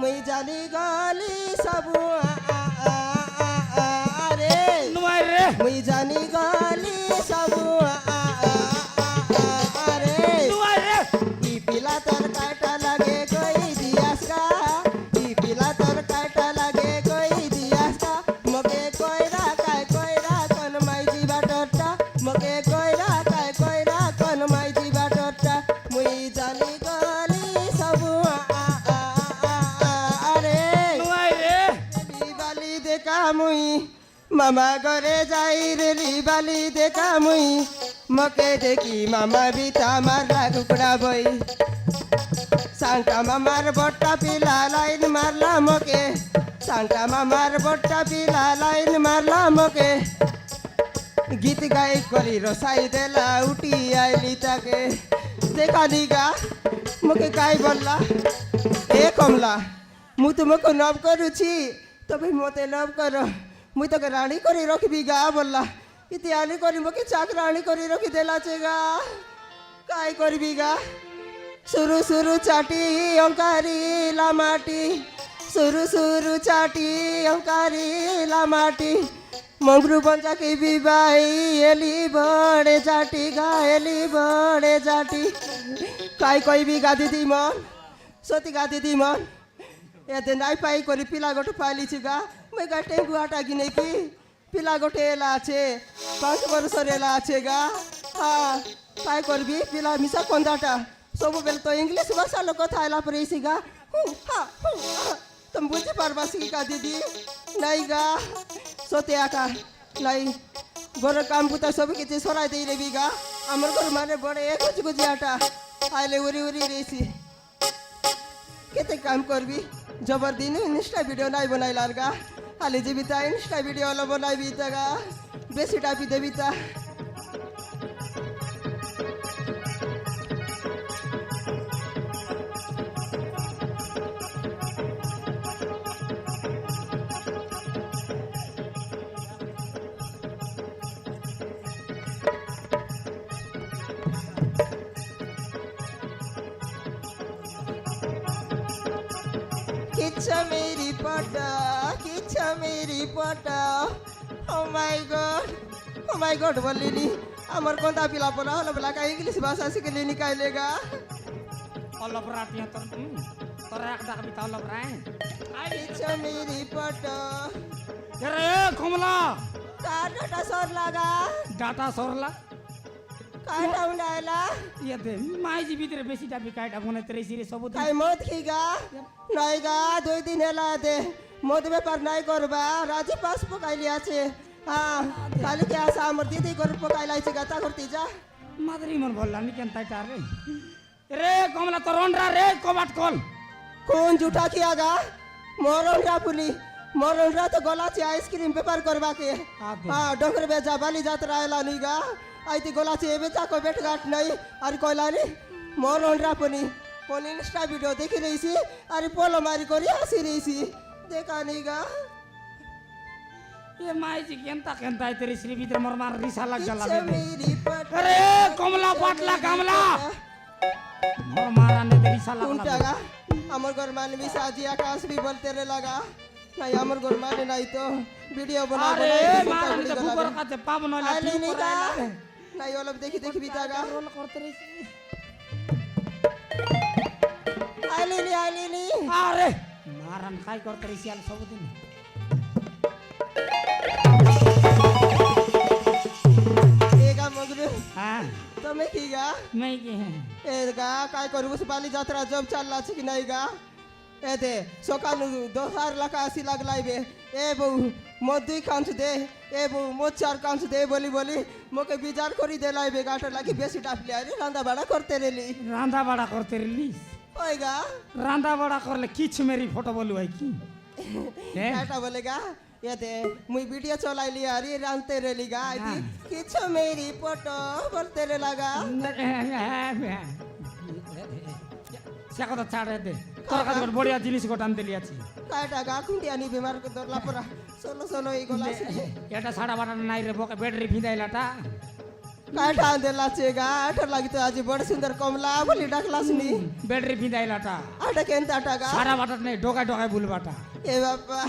মুই জানি গলি সবু আরে নুমাই রে মুই জানি গলি সবু আরে নুমাই রে ই পিলা তোর কাটা লাগে কই দিয়াস গা ই পিলা তোর কাটা লাগে কই দিয়াস গা মকে কইরা কোন মাইজি বাটরটা মকে কইরা কোন মাইজি বাটরটা মুই জানি গলি সবু আরে নুমাই রে লিবালি দেখা মুই মামা ঘরে যাই রে লিবালি দেখা মুই মকে দেখি মামা বিতা মারলা কুকুরা বই সাংটা মামার বট্টা পিলা লাইন মারলা মকে সাংটা মামার বট্টা পিলা লাইন মারলা মকে গীত গাই করি রসাই দেলা উঠি আইলি তাকে দেখা দিগা মুকে গাই বললা এ কমলা মু তোমাকে নব করুছি তবে মতে নব কর মুই তোকে রানী করে রখবি গা বললা ইতিহানি করি মুকে চাকরানি করে রখি দেলাছে গা কাই করবি গা সুরু সুরু চাটি অঙ্কারি লামাটি সুরু সুরু চাটি অঙ্কারি লামাটি মংরু পঞ্চাকি বিবাই এলি বড়ে চাটি গা এলি বড়ে চাটি কাই কইবি গা দিদি মন সতী গা দিদি মন এতে নাই পাই করি পিলা গোটে পাইলিছি গা মুই গা টেঙ্গুয়াটা কিনে কি পিলা গোটে এলা আছে 5 বছর এলা আছে গা হ্যাঁ কাই করবি পিলা মিশা কন্দাটা ସବୁବେଳେ ତ ଇଂଲିଶ ଭାଷା କଥା ହେଲା ପରେ ଏଇ ଗା তুমি বুঝতে পারবা শিকা দিদি নাই গা সতে একা নাই ঘরের কাম পুতা সব কিছু সরাই দিয়ে রেবি গা আমার ঘর মানে বড় এ গুজি গুজিয়াটা আইলে উড়ি উড়ি রেছি কেতে কাম করবি জবর দিন ইনস্টা ভিডিও নাই বনাইলার গা খালি জীবিতা ইনস্টা ভিডিও হলো বনাইবি তা গা বেশি টাপি দেবি তা किच्छा मेरी पटा ओ माय गॉड बोलिनी আমার কোনটা পিলা পড়া হলো বলা কাই ইংলিশ ভাষা শিখলি নিকাইলেগা অলপরাটিয়া তোর এক ডাক বিতা অলপরাই কিচ্ছা মেরি পটা রে কমলা কার ডাটা সর লাগা ডাটা সরলা কাইটা উনাইলা ইয়ে দে মাইজি ভিতরে বেশি ডাবি কাইটা মনে তেরে সিরে সব কাই মদ খিগা নাইগা 2 দিন হেলা দে মদ ব্যাপার নাই করবা রাজি পাস পকাইলি আছে হ্যাঁ কালকে আসা আমার দিদি করে পকাইলাইছে গাতা করতে যা মাদরি মন বললা নি কেন তাইটা রে রে কমলা তোর অনরা রে কবাট কল কোন জুটা খিয়াগা মরনরা পুলি মরনরা তো গলাছে আইসক্রিম পেপার করবা के हां डोंगर बेजा बाली जात्रा आयला निगा आईती गलाचे बेचा को बेटघाट नहीं अरे कोइलानी मरनरा पुनी कोन इंस्टा वीडियो देखि रहीसी अरे पोलो मारी करी हसी रहीसी देखा निगा ये माइजी केनता केनता तेरी श्री भीतर मोर मार रिसा लग जाला मेरी अरे कमला पाटला कमला मोर मारा ने तेरी रिसा लग जाला আমার ঘর মানে মিসাজি আকাশ भी बोलते रे लगा নাই আমার ঘর মানে নাই তো ভিডিও বনা আরে মারা নে ফুকর কাছে পাব নইলা ঠিক করে নাই ওলব দেখি দেখি বিতাগা রোল করতে রইছি আইলিনি আরে মারান খাই করতে রইছি আল সবদিন एगा मगरू हां તમે की गा मैं के एगा काय करू बाली यात्रा जब चलला छी कि नहीं गा एते सकाल 2000 लाख आसी लागलाइबे ए बहू मो 2 कांच दे ए बहू मो 4 कांच दे बोली बोली मोके विचार करी देलाइबे गाटा लागी बेसी टापले अरे रांदा बड़ा करते रेली ओएगा रांदा बड़ा करले किछ मेरी फोटो बोलू है की गाटा बोलेगा एते मुई वीडियो चलाइली अरे रांते रेलीगा आती किछ मेरी फोटो बोलते रे लगा से কথা ছাড়ে দে তোর কাছে বড়িয়া জিনিস গোটান দেলি আছে কাটা গা খুঁটি আনি বেমার করে দরলা পড়া সোলো সোলো এই গলা এটা ছাড়া বাটা নাই রে বকে ব্যাটারি ফিদাইলাটা কাঠা দেলাছে গা আঠা লাগি তো আজ বড় সুন্দর কমলা বলি ডাকলাসনি ব্যাটারি পিঁধাইলাটা আটা কেনতা টাকা সারা বাটার নেই ঢোকায় ঢোকায় বুলবাটা এ বাবা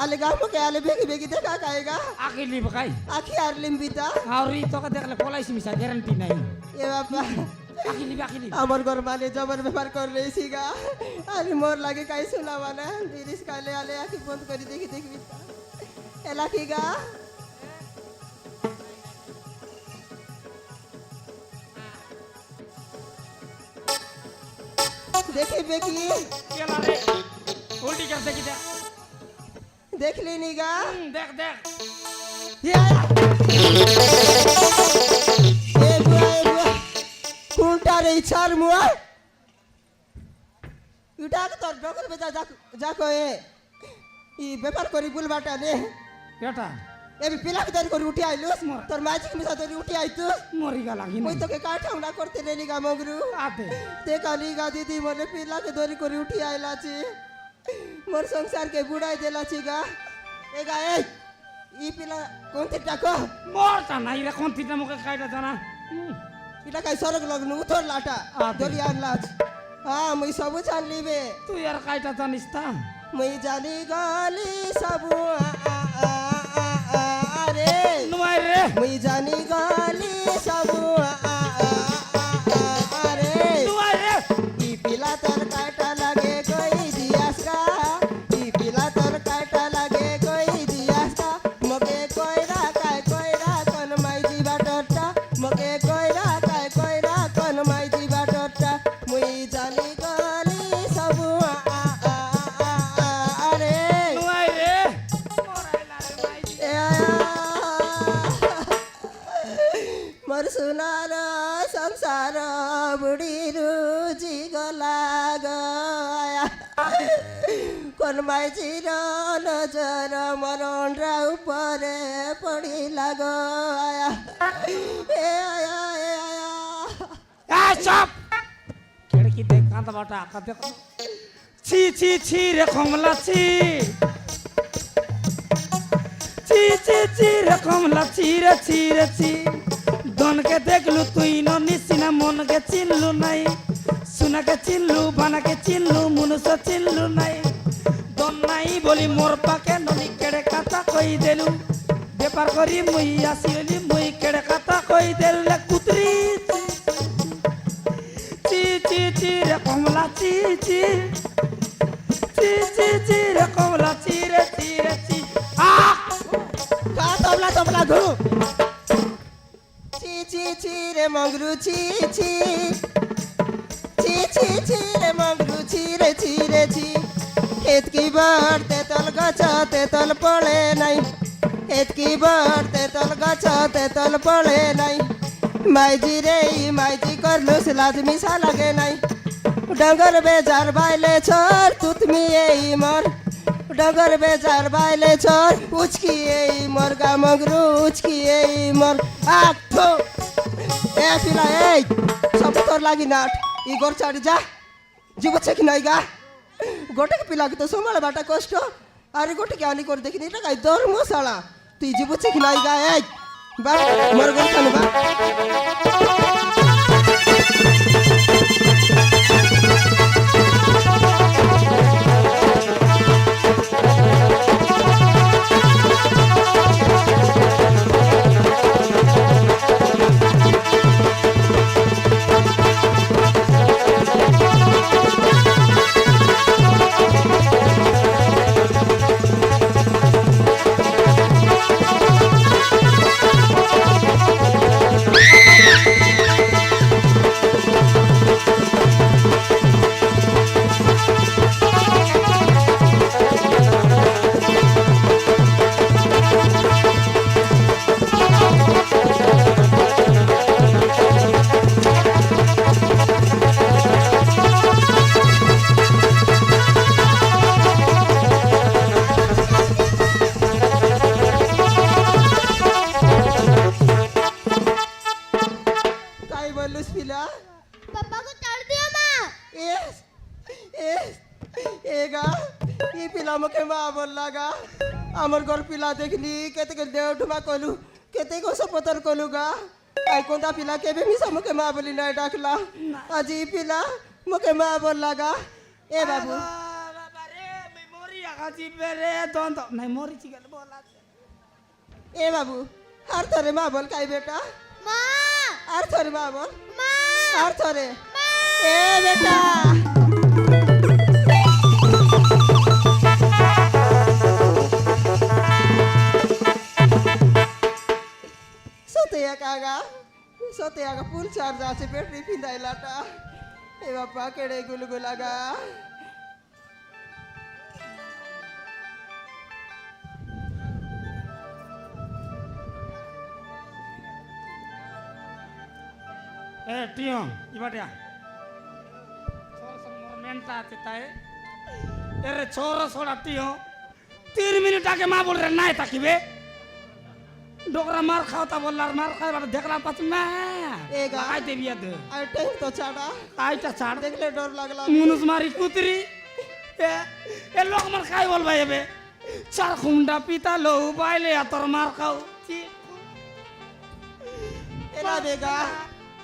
আলে গা মকে আলে বেগি বেগি দেখা কায়েগা আকিলি বকাই আখি আর লিম্বিতা আউরি তোকে দেখলে পলাইছি মিশা গ্যারান্টি নাই এ বাবা আকিলি আমার ঘর মানে জবর ব্যাপার করে রয়েছি গা আরে মোর লাগে কাই শোনা মানে বিরিশ কালে আলে আখি বন্ধ করে দেখি দেখবি এলা কি গা দেখি বেকি কেলা রে উল্টি कर দেখি দেখ দেখলি নি গা দেখ দেখ এ বুয়া কোনটা রে ছাড় মুয়া ইটা তোর ডকর বেজা যা কয়ে ই ব্যাপার করি বুলবাটা নে এটা এবি পিলা কে করে উঠি আইলুস তোর মাঝি মিশা তোর উঠি আইতু মরি গা লাগি ওই তোকে কাঠাউনা করতে নেলি গা মগরু আতে তে কালি গা দিদি মনে পিলা কে ধরি করে উঠি আইলাছি মোর সংসার के बुड़ाई देलाছি গা এ গা এই ই পিলা কোনতে টাকো মরটা নাই রে কোন তিটা মুখে কাইটা জানা এটা কাই সরক লগনু উথর লাটা দরিয়ার লাজ হ্যাঁ মুই সবু জানলিবে তুই আর কাইটা জানিস তা মুই জানি গলি সবু আরে নুয়াই রে মুই জানি গলি সবু আরে নুয়াই রে ই পিলা তোর কাটা লাগে কই দিয়াস গা ই পিলা তোর কাটা লাগে কই দিয়াস গা মকে কইরা কোন মাইজি বাটরটা মকে কইরা কোন মাইজি বাটরটা মুই জানি গলি সবু আরে নুয়াই রে মরাইলা রে মাইজি মোর সোনার সংসার বুড়ি রুজি গলা গয়া কোন মাইজির নজর মরণরা উপরে পড়িলা গয়া এ আয়া এ আয়া এই চুপ খিড়কি দেখ কাঁদা বাটা কাঁদে ছি ছি ছি রে কমলা ছি ছি ছি ছি রে কমলা ছি রে ছি দনকে দেখলু তুই ন নিসিনা মনকে চিনলু নাই সুনাকে চিনলু বানাকে চিনলু মনুষ চিনলু নাই দন নাই বলি মোর পাকে ননি কেড়ে কাতা কই দেলু ব্যাপার করি মুই আসিলি মুই কেড়ে কাতা কই দেলে কুতরি ছি ছি ছি রে কমলা ছি ছি ছি ছি ছি রে কমলা ছি রে ছি আ কা তবলা ঘু ছি রে মগরু ছি ছি রে মগরু ছি রে ছি এতকি বার তেতল গাছ তেতল পড়ে নাই এতকি বার তেতল গাছ তেতল পড়ে নাই মাইজি রে মাইজি করলু লাজ মিশা লাগে নাই ডঙ্গর বেজার বাইলে ছর তুতমি এই মর ডগর বেজার বাইলে ছর উচকি এই মর গা মগরু উচকি এই মর আখো এ পিলা এই সব তোর লাগি নাট ই গোর ছাড়ি যা জীবছে কি নাই গা গোটাকে পিলাকে তো সম্ভাল বাটা কষ্ট আরে গোটাকে আনি করে দেখিনি এটা গাই ধর্মশালা তুই জীবছে কি নাই গা এই বা মর গোর খানু বা আমার ঘর পিলা দেখলি কেতে দেও ঢুমা কলু কেতে গোসপতর কলু গা काय कोणता पिला केबे मी मुके मा बोली नाही डाकला आजी पिला मुके मा बोलला गा ए बाबू बाबा रे मेमोरी आगाची बेरे दोन तो नाही मोरीची गल बोला ए बाबू हर थोरे मा बोल काय बेटा মা हर थोरे मा बोल মা हर थोरे ए बेटा सोते कागा सोते का फुल चार्ज आचे बॅटरी पिंदायला टा ए बाप्पा केडे गुलगुला गा ए टियो इबाट्या छोरा समोर मेंटा आते एरे छोरा सोडा टियो 3 मिनिट आके मा बोल रे नाही ताकिबे डोकरा मार खावता बोलणार मार खाय बार देखला पाच मा ए गा काय देवी याद आई टाइम तो चाडा कायचा छाड देखले डर लागला मुनुस मारी कुतरी ए लोक मार काय बोल भाई बे चार खुंडा पिता लो बायले आतर मार खाऊ एला बेगा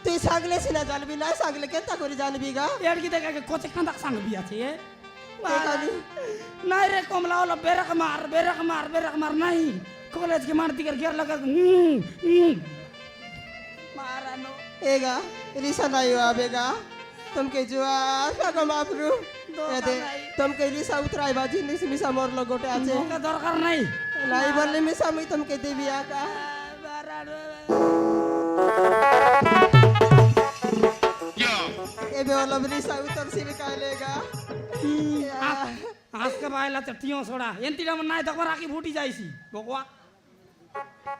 तू सांगले सिना जानबी नाही सांगले केंता करी जानबी गा एड की देखा कोचे कांदा सांग बिया छे एखादी नाही रे कमला ओला बेरक मार नाही कॉलेज के मार दिगर घेर लगा मारानो एगा रिसा नाही हो बेगा तुमके जुआर का मापरू एदे तुमके रिसा उतराय बाजी निस मिसा मोर लगोटे आचे मोका दरकार नाही नाही बोलले मिसा मी तुमके देविया का एबे ओला रिसा उतर सिर काय लेगा आज के बायला त टियो सोडा एंतीडा मन नाही दखर आकी फुटी जाईसी भगवा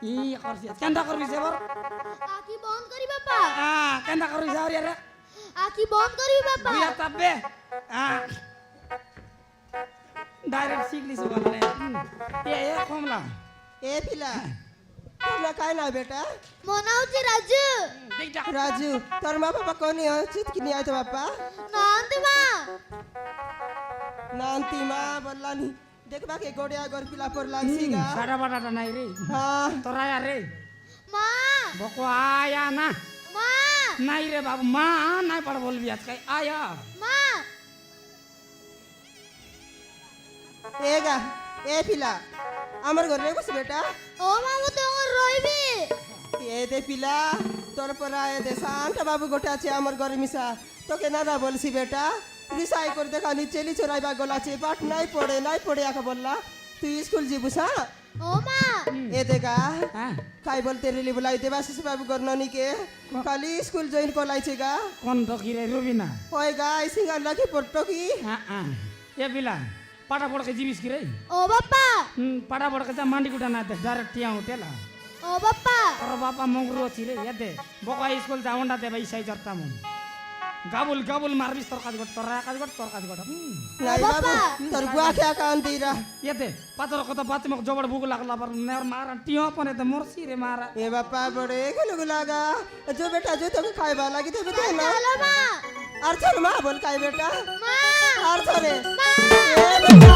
ই করছি কেন্দা করবি সেবার আকি বন্ধ করি বাবা কেন্দা করবি যাও রে আকি বন্ধ করি বাবা বিয়া তাবে ডাইরেক্ট শিখলিস বললে এ কমলা ए पिला तुला काय ना बेटा মনে হচ্ছে রাজু দেখ যা राजू तर मा पापा कोणी हो चितकी नाही आयतो बाप्पा নান্তি মা नांती मा बोलला नी देख बाके गोड्या गोर पिला पर लागसी गा সাড়া বাটাটা নাই রে हां তোরা রে মা বকো আয়া না মা নাই রে বাবু মা নাই পড় বলবি আজকে আয়া মা एगा ए पिला আমার ঘরে বস বেটা ও মামু তো রইবি ए दे पिला তোর পর আয় দে শান্ত বাবু গোটা আছে আমার ঘরে মিশা তোকে না না বলছি বেটা রিসাই করে দেখা নি চেলি চড়াইবা গলাছে পাঠ নাই পড়ে আকা বললা তুই স্কুল যাবি সা ও মা ए देगा হ্যাঁ काय बोलते रेली बुलाई देवाशीष बाबू गर्ननी के खाली स्कूल जॉइन कोलाइছে গা কোন ঢকি রে রবিনা ওই গা সিঙ্গার লাগি পড়তো কি এ বিলা পাটা পড়কে জিবিস কি রে ও বাবা পাটা পড়কে যা মান্ডি গুটা না দে ডাইরেক্ট টিয়া উঠেলা ও বাবা তোর বাপা মঙ্গুর অছি রে এদে বকা স্কুল যাওন্ডা দে ভাই সাই জরতা মন গাবুল মারবিস তোর কাজ গট তোর কাজ গট নাই বাবু তোর বুয়া কে কান দিরা এদে পাতর কত বাত মক জবড় ভুক লাগলা पर नेर मार टियो पने ते मोरसी रे मारा ए बापा बड़े गुलगु लागा जो बेटा जो तो खाइबा लागी दे बेटा ना চলো মা আর চল মা বল काय बेटा মা আর চলে মা ए बेटा